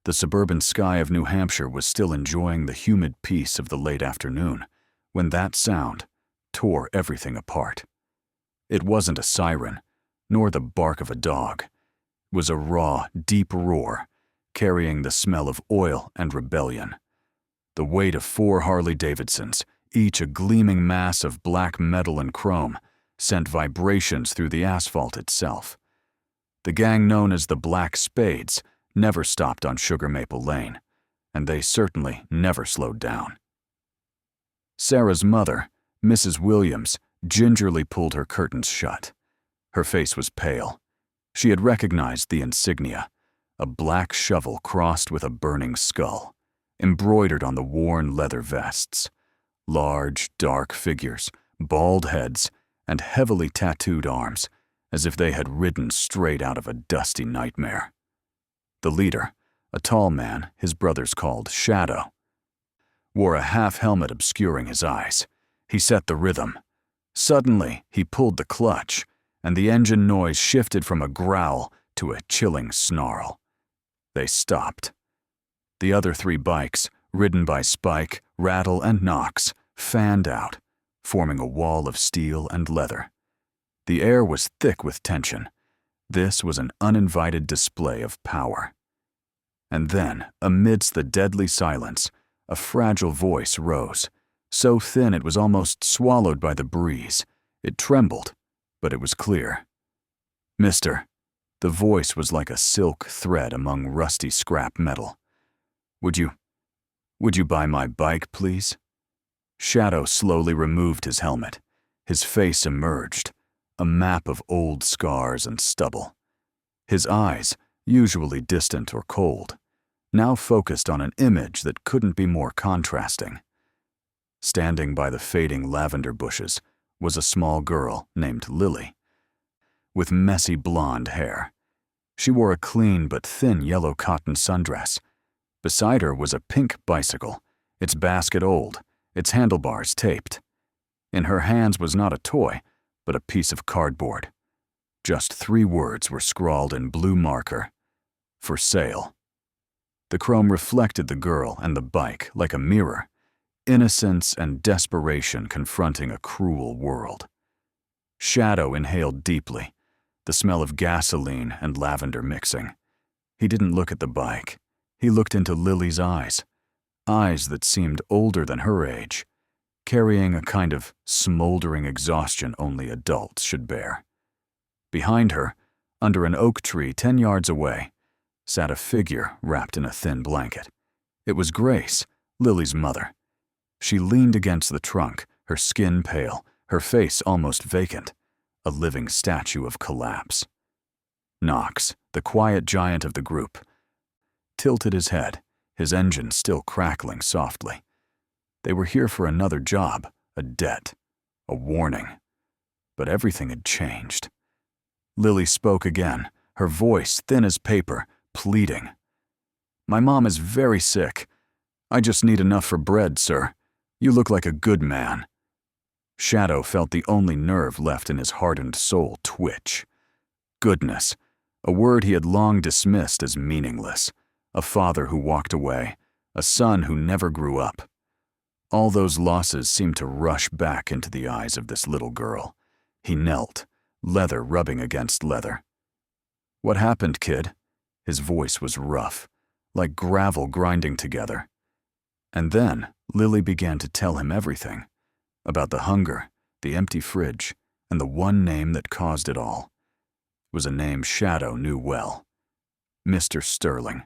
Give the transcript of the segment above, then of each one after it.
The suburban sky of New Hampshire was still enjoying the humid peace of the late afternoon when that sound tore everything apart. It wasn't a siren, nor the bark of a dog. It was a raw, deep roar, carrying the smell of oil and rebellion. The weight of 4 Harley-Davidsons, each a gleaming mass of black metal and chrome, sent vibrations through the asphalt itself. The gang known as the Black Spades never stopped on Sugar Maple Lane, and they certainly never slowed down. Sarah's mother, Mrs. Williams, gingerly pulled her curtains shut. Her face was pale. She had recognized the insignia, a black shovel crossed with a burning skull, embroidered on the worn leather vests. Large, dark figures, bald heads, and heavily tattooed arms, as if they had ridden straight out of a dusty nightmare. The leader, a tall man his brothers called Shadow, wore a half-helmet obscuring his eyes. He set the rhythm. Suddenly, he pulled the clutch, and the engine noise shifted from a growl to a chilling snarl. They stopped. The other 3 bikes, ridden by Spike, Rattle, and Knox, fanned out, forming a wall of steel and leather. The air was thick with tension. This was an uninvited display of power. And then, amidst the deadly silence, a fragile voice rose, so thin it was almost swallowed by the breeze. It trembled, but it was clear. "Mister," the voice was like a silk thread among rusty scrap metal. Would you buy my bike, please?" Shadow slowly removed his helmet. His face emerged, a map of old scars and stubble. His eyes, usually distant or cold, now focused on an image that couldn't be more contrasting. Standing by the fading lavender bushes was a small girl named Lily, with messy blonde hair. She wore a clean but thin yellow cotton sundress. Beside her was a pink bicycle, its basket old, its handlebars taped. In her hands was not a toy, but a piece of cardboard. Just 3 words were scrawled in blue marker: "For sale." The chrome reflected the girl and the bike like a mirror, innocence and desperation confronting a cruel world. Shadow inhaled deeply, the smell of gasoline and lavender mixing. He didn't look at the bike. He looked into Lily's eyes that seemed older than her age, carrying a kind of smoldering exhaustion only adults should bear. Behind her, under an oak tree 10 yards away, sat a figure wrapped in a thin blanket. It was Grace, Lily's mother. She leaned against the trunk, her skin pale, her face almost vacant, a living statue of collapse. Knox, the quiet giant of the group, tilted his head, his engine still crackling softly. They were here for another job, a debt, a warning. But everything had changed. Lily spoke again, her voice thin as paper, pleading. "My mom is very sick. I just need enough for bread, sir. You look like a good man." Shadow felt the only nerve left in his hardened soul twitch. Goodness, a word he had long dismissed as meaningless. A father who walked away, a son who never grew up. All those losses seemed to rush back into the eyes of this little girl. He knelt, leather rubbing against leather. "What happened, kid?" His voice was rough, like gravel grinding together. And then Lily began to tell him everything, about the hunger, the empty fridge, and the one name that caused it all. It was a name Shadow knew well: Mr. Sterling.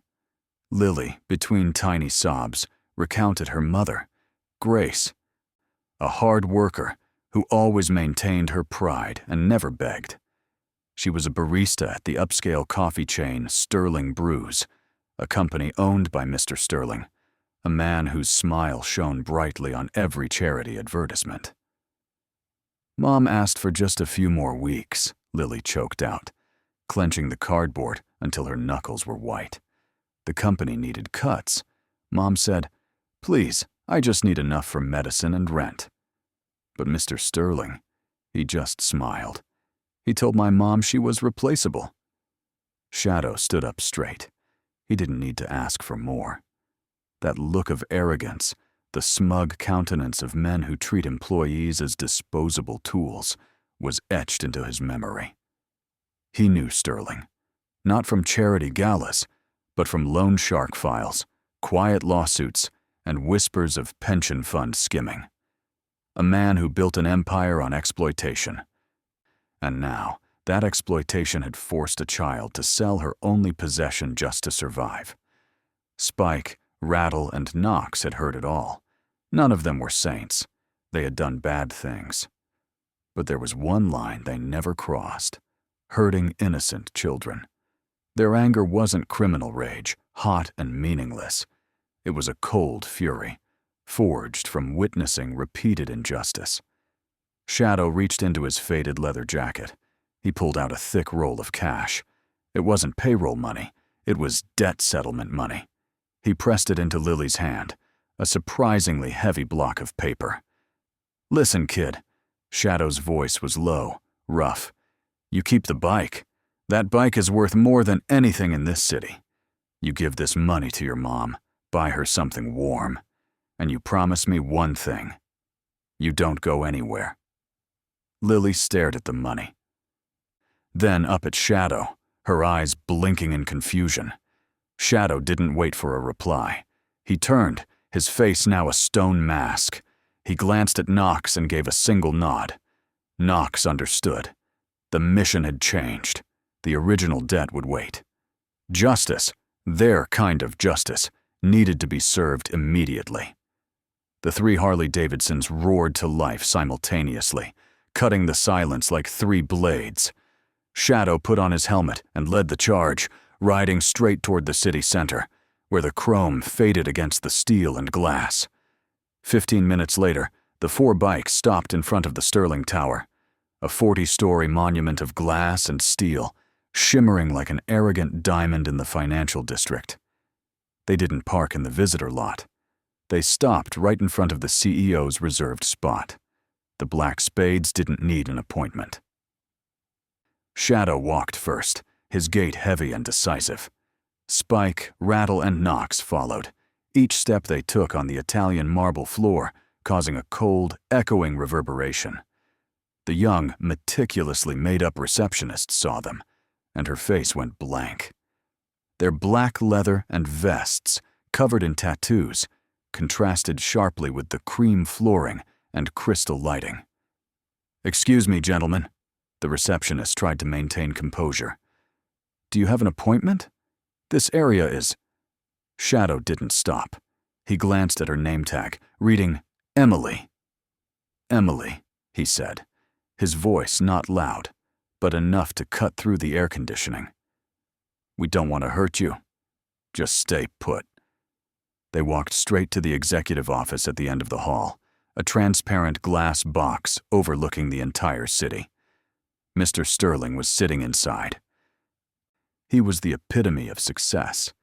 Lily, between tiny sobs, recounted her mother, Grace, a hard worker who always maintained her pride and never begged. She was a barista at the upscale coffee chain Sterling Brews, a company owned by Mr. Sterling, a man whose smile shone brightly on every charity advertisement. "Mom asked for just a few more weeks," Lily choked out, clenching the cardboard until her knuckles were white. The company needed cuts. Mom said, "Please, I just need enough for medicine and rent." But Mr. Sterling, he just smiled. He told my mom she was replaceable. Shadow stood up straight. He didn't need to ask for more. That look of arrogance, the smug countenance of men who treat employees as disposable tools, was etched into his memory. He knew Sterling, not from charity galas, but from loan shark files, quiet lawsuits, and whispers of pension fund skimming. A man who built an empire on exploitation. And now, that exploitation had forced a child to sell her only possession just to survive. Spike, Rattle, and Knox had heard it all. None of them were saints. They had done bad things. But there was one line they never crossed: hurting innocent children. Their anger wasn't criminal rage, hot and meaningless. It was a cold fury, forged from witnessing repeated injustice. Shadow reached into his faded leather jacket. He pulled out a thick roll of cash. It wasn't payroll money. It was debt settlement money. He pressed it into Lily's hand, a surprisingly heavy block of paper. "Listen, kid." Shadow's voice was low, rough. "You keep the bike. That bike is worth more than anything in this city. You give this money to your mom, buy her something warm, and you promise me one thing. You don't go anywhere." Lily stared at the money. Then up at Shadow, her eyes blinking in confusion. Shadow didn't wait for a reply. He turned, his face now a stone mask. He glanced at Knox and gave a single nod. Knox understood. The mission had changed. The original debt would wait. Justice, their kind of justice, needed to be served immediately. The three Harley-Davidsons roared to life simultaneously, cutting the silence like three blades. Shadow put on his helmet and led the charge, riding straight toward the city center, where the chrome faded against the steel and glass. 15 minutes later, the four bikes stopped in front of the Sterling Tower, a 40-story monument of glass and steel, shimmering like an arrogant diamond in the financial district. They didn't park in the visitor lot. They stopped right in front of the CEO's reserved spot. The Black Spades didn't need an appointment. Shadow walked first, his gait heavy and decisive. Spike, Rattle, and Knox followed, each step they took on the Italian marble floor causing a cold, echoing reverberation. The young, meticulously made-up receptionist saw them, and her face went blank. Their black leather and vests, covered in tattoos, contrasted sharply with the cream flooring and crystal lighting. "Excuse me, gentlemen." The receptionist tried to maintain composure. "Do you have an appointment? This area is—" Shadow didn't stop. He glanced at her name tag, reading Emily. "Emily," he said, his voice not loud, but enough to cut through the air conditioning. "We don't want to hurt you. Just stay put." They walked straight to the executive office at the end of the hall, a transparent glass box overlooking the entire city. Mr. Sterling was sitting inside. He was the epitome of success.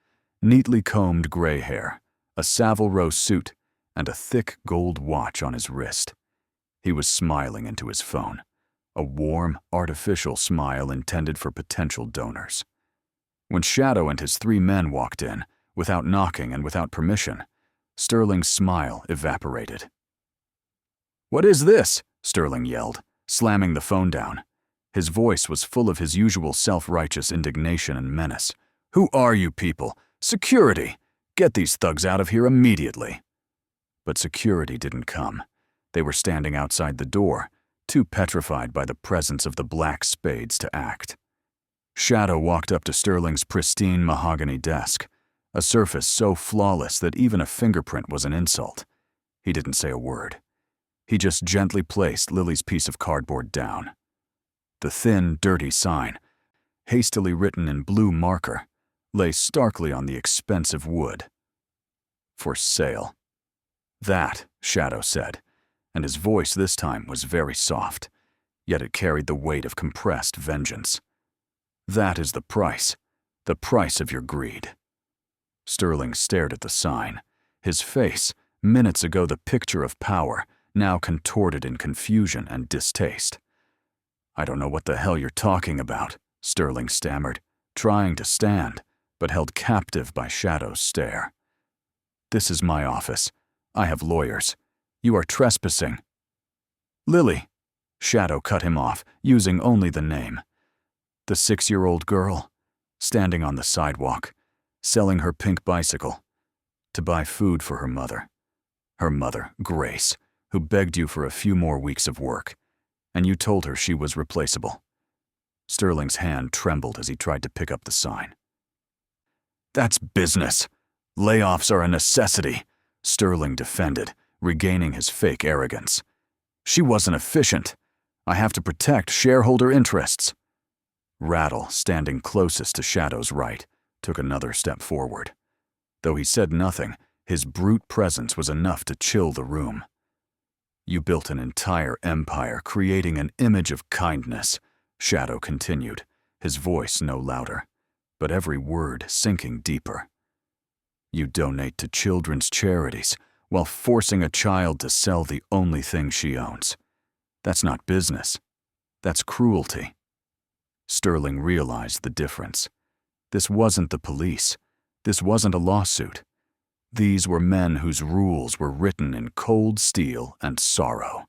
Neatly combed gray hair, a Savile Row suit, and a thick gold watch on his wrist. He was smiling into his phone, a warm, artificial smile intended for potential donors. When Shadow and his three men walked in, without knocking and without permission, Sterling's smile evaporated. "What is this?" Sterling yelled, slamming the phone down. His voice was full of his usual self-righteous indignation and menace. "Who are you people? Security! Get these thugs out of here immediately!" But security didn't come. They were standing outside the door, too petrified by the presence of the Black Spades to act. Shadow walked up to Sterling's pristine mahogany desk, a surface so flawless that even a fingerprint was an insult. He didn't say a word. He just gently placed Lily's piece of cardboard down. The thin, dirty sign, hastily written in blue marker, lay starkly on the expensive wood. "For sale." "That," Shadow said, and his voice this time was very soft, yet it carried the weight of compressed vengeance. "That is the price of your greed." Sterling stared at the sign, his face, minutes ago the picture of power, now contorted in confusion and distaste. "I don't know what the hell you're talking about," Sterling stammered, trying to stand, but held captive by Shadow's stare. "This is my office. I have lawyers. You are trespassing." "Lily," Shadow cut him off, using only the name. The 6-year-old girl, standing on the sidewalk, selling her pink bicycle, to buy food for her mother. Her mother, Grace, who begged you for a few more weeks of work, and you told her she was replaceable. Sterling's hand trembled as he tried to pick up the sign. "That's business. Layoffs are a necessity," Sterling defended, regaining his fake arrogance. "She wasn't efficient. I have to protect shareholder interests." Rattle, standing closest to Shadow's right, took another step forward. Though he said nothing, his brute presence was enough to chill the room. "You built an entire empire creating an image of kindness," Shadow continued, his voice no louder, but every word sinking deeper. "You donate to children's charities while forcing a child to sell the only thing she owns. That's not business. That's cruelty." Sterling realized the difference. This wasn't the police. This wasn't a lawsuit. These were men whose rules were written in cold steel and sorrow.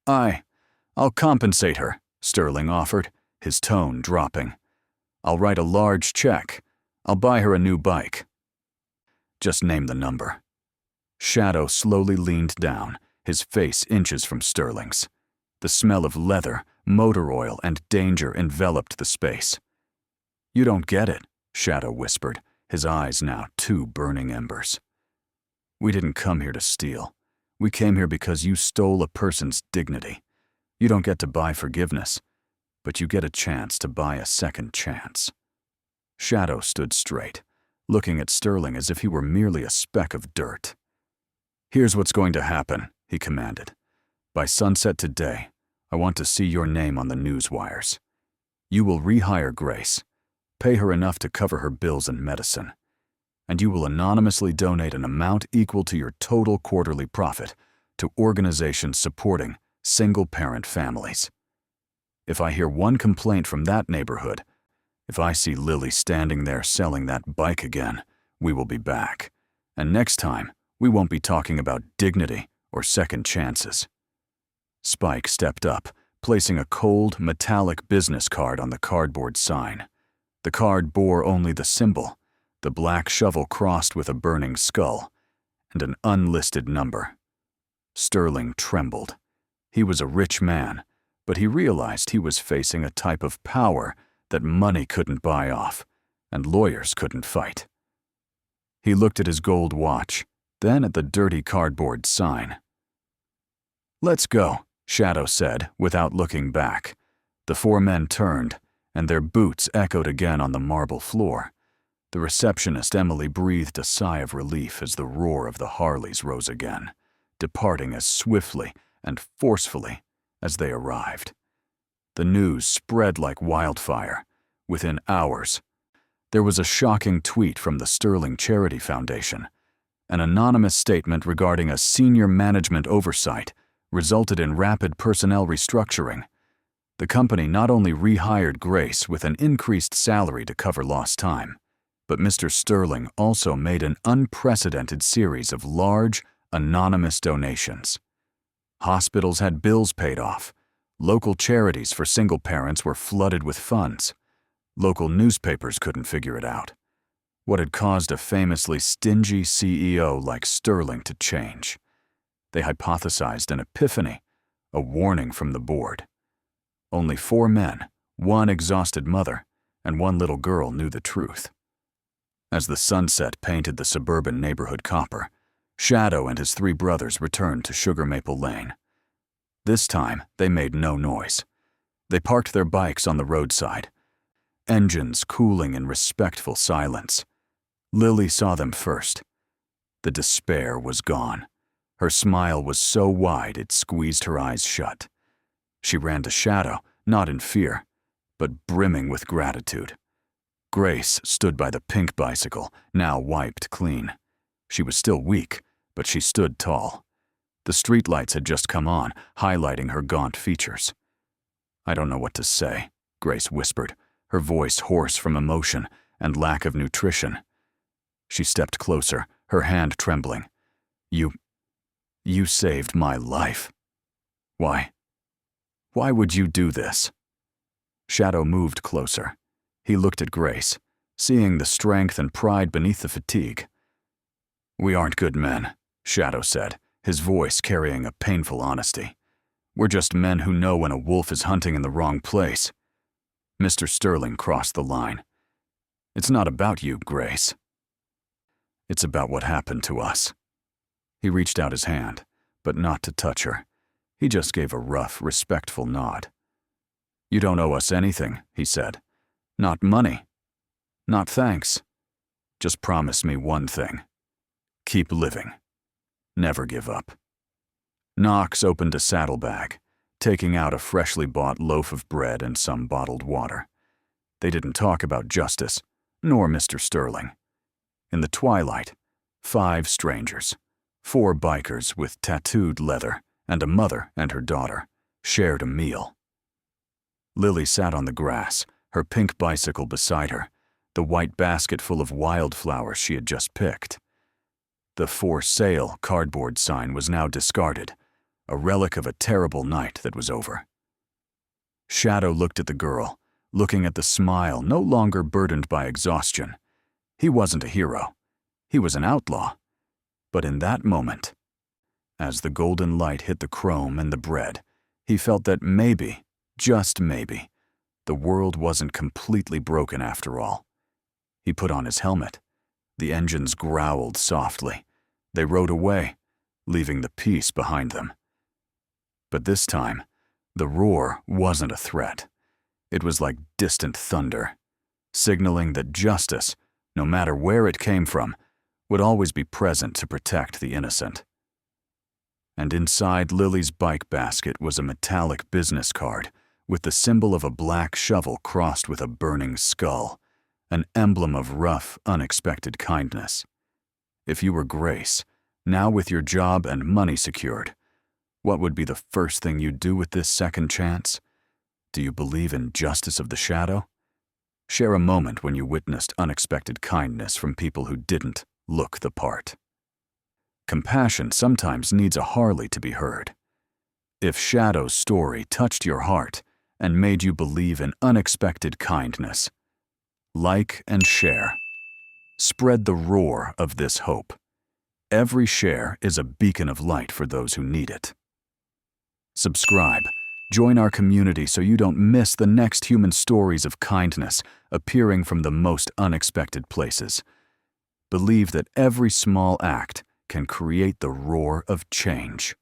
"I'll compensate her," Sterling offered, his tone dropping. "I'll write a large check. I'll buy her a new bike." "Just name the number." Shadow slowly leaned down, his face inches from Sterling's. The smell of leather, motor oil, and danger enveloped the space. "You don't get it," Shadow whispered, his eyes now 2 burning embers. "We didn't come here to steal. We came here because you stole a person's dignity. You don't get to buy forgiveness, but you get a chance to buy a second chance." Shadow stood straight, looking at Sterling as if he were merely a speck of dirt. "Here's what's going to happen," he commanded. "By sunset today, I want to see your name on the news wires. You will rehire Grace, pay her enough to cover her bills and medicine, and you will anonymously donate an amount equal to your total quarterly profit to organizations supporting single-parent families. If I hear one complaint from that neighborhood, if I see Lily standing there selling that bike again, we will be back. And next time, we won't be talking about dignity or second chances." Spike stepped up, placing a cold, metallic business card on the cardboard sign. The card bore only the symbol, the black shovel crossed with a burning skull, and an unlisted number. Sterling trembled. He was a rich man, but he realized he was facing a type of power that money couldn't buy off, and lawyers couldn't fight. He looked at his gold watch, then at the dirty cardboard sign. "Let's go," Shadow said, without looking back. The 4 men turned, and their boots echoed again on the marble floor. The receptionist Emily breathed a sigh of relief as the roar of the Harleys rose again, departing as swiftly and forcefully as they arrived. The news spread like wildfire. Within hours, there was a shocking tweet from the Sterling Charity Foundation. An anonymous statement regarding a senior management oversight resulted in rapid personnel restructuring. The company not only rehired Grace with an increased salary to cover lost time, but Mr. Sterling also made an unprecedented series of large, anonymous donations. Hospitals had bills paid off. Local charities for single parents were flooded with funds. Local newspapers couldn't figure it out. What had caused a famously stingy CEO like Sterling to change? They hypothesized an epiphany, a warning from the board. Only 4 men, 1 exhausted mother, and 1 little girl knew the truth. As the sunset painted the suburban neighborhood copper, Shadow and his 3 brothers returned to Sugar Maple Lane. This time, they made no noise. They parked their bikes on the roadside, engines cooling in respectful silence. Lily saw them first. The despair was gone. Her smile was so wide it squeezed her eyes shut. She ran to Shadow, not in fear, but brimming with gratitude. Grace stood by the pink bicycle, now wiped clean. She was still weak, but she stood tall. The streetlights had just come on, highlighting her gaunt features. "I don't know what to say," Grace whispered, her voice hoarse from emotion, and lack of nutrition. She stepped closer, her hand trembling. You saved my life. Why would you do this? Shadow moved closer. He looked at Grace, seeing the strength and pride beneath the fatigue. We aren't good men, Shadow said, his voice carrying a painful honesty. We're just men who know when a wolf is hunting in the wrong place. Mr. Sterling crossed the line. It's not about you, Grace. It's about what happened to us. He reached out his hand, but not to touch her. He just gave a rough, respectful nod. You don't owe us anything, he said. Not money. Not thanks. Just promise me one thing. Keep living. Never give up. Knox opened a saddlebag, taking out a freshly bought loaf of bread and some bottled water. They didn't talk about justice, nor Mr. Sterling. In the twilight, 5 strangers, 4 bikers with tattooed leather, and a mother and her daughter, shared a meal. Lily sat on the grass, her pink bicycle beside her, the white basket full of wildflowers she had just picked. The for sale cardboard sign was now discarded, a relic of a terrible night that was over. Shadow looked at the girl, looking at the smile no longer burdened by exhaustion. He wasn't a hero. He was an outlaw. But in that moment, as the golden light hit the chrome and the bread, he felt that maybe, just maybe, the world wasn't completely broken after all. He put on his helmet. The engines growled softly. They rode away, leaving the peace behind them. But this time, the roar wasn't a threat. It was like distant thunder, signaling that justice, no matter where it came from, would always be present to protect the innocent. And inside Lily's bike basket was a metallic business card with the symbol of a black shovel crossed with a burning skull, an emblem of rough, unexpected kindness. If you were Grace, now with your job and money secured, what would be the first thing you'd do with this second chance? Do you believe in justice of the shadow? Share a moment when you witnessed unexpected kindness from people who didn't look the part. Compassion sometimes needs a Harley to be heard. If Shadow's story touched your heart and made you believe in unexpected kindness, like and share. Spread the roar of this hope. Every share is a beacon of light for those who need it. Subscribe. Join our community so you don't miss the next human stories of kindness appearing from the most unexpected places. Believe that every small act can create the roar of change.